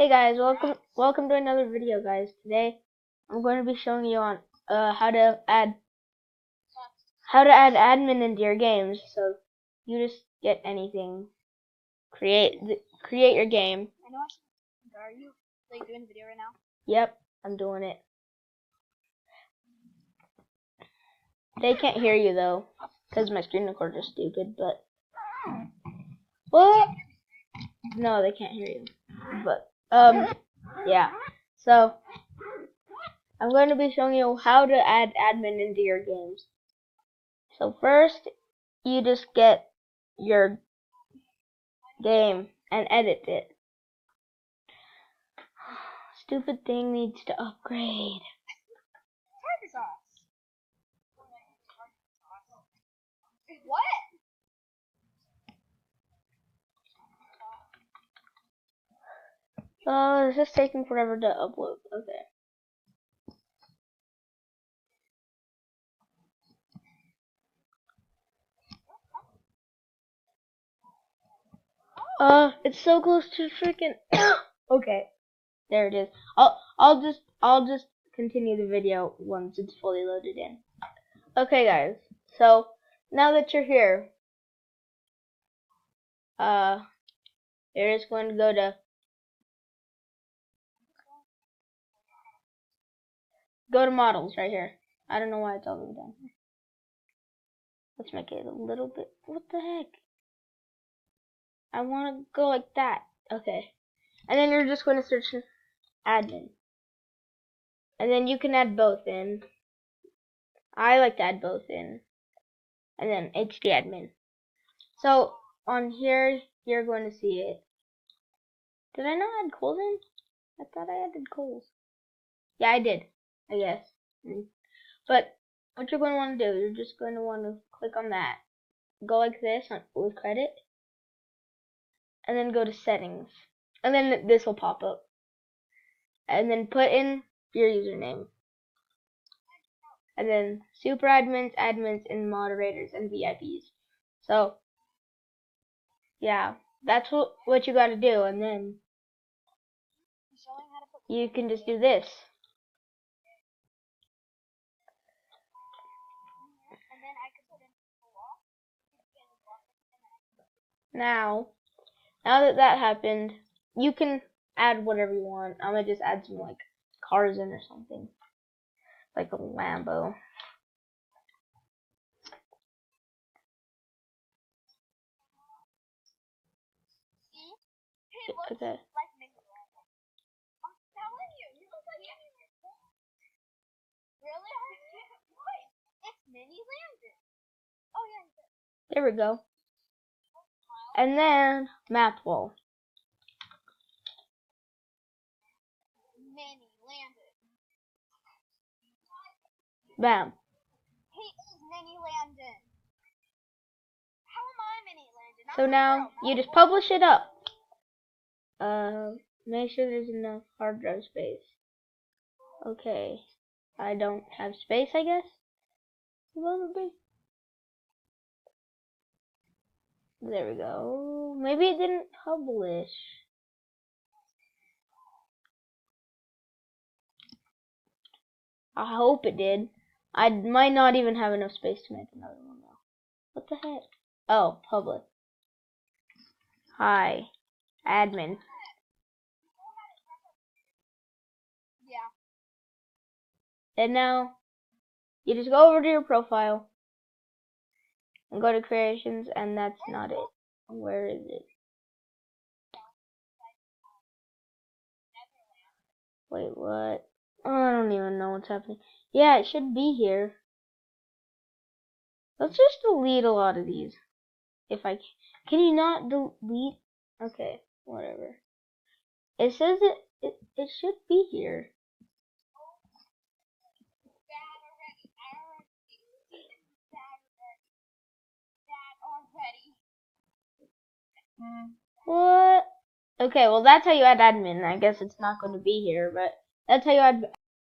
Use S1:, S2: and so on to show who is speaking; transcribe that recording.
S1: Hey guys, welcome to another video, guys. Today I'm going to be showing you on how to add admin into your games. So you just get anything, create your game.
S2: I know. Are you doing the video right now?
S1: Yep, I'm doing it. They can't hear you though, because my screen recorder is stupid. But what? No, they can't hear you. But yeah. So I'm going to be showing you how to add admin into your games. So first, you just get your game and edit it. Stupid thing needs to upgrade.
S2: Turn this off. What?
S1: It's just taking forever to upload. Okay. It's so close to freaking. Okay, there it is. I'll just continue the video once it's fully loaded in. Okay, guys. So now that you're here, you're just going to go to models right here. I don't know why it's all the way down here. Let's make it a little bit. What the heck? I want to go like that. Okay. And then you're just going to search admin. And then you can add both in. I like to add both in. And then HD admin. So on here, you're going to see it. Did I not add Coles in? I thought I added Coles. Yeah, I did. I guess. But what you're going to want to do, you're just going to want to click on that. Go like this with credit. And then go to settings. And then this will pop up. And then put in your username. And then super admins, admins, and moderators and VIPs. So yeah, that's what you gotta do, and then you can just do this. Now that happened, you can add whatever you want. I'm gonna just add some like cars in or something, like a Lambo. Okay. There we go. And then map wall. Bam.
S2: He is Mini Landon. How am I Mini Landon?
S1: So now you just publish it up. Make sure there's enough hard drive space. Okay. I don't have space, I guess. There we go. Maybe it didn't publish. I hope it did. I might not even have enough space to make another one though. What the heck? Oh, public. Hi, admin.
S2: Yeah.
S1: And now you just go over to your profile and go to creations, and that's not it. Where is it? Wait, what? Oh, I don't even know what's happening. Yeah, it should be here. Let's just delete a lot of these. If I can you not delete? Okay, whatever. It says it should be here. What? Okay, well that's how you add admin. I guess it's not going to be here, but that's how you add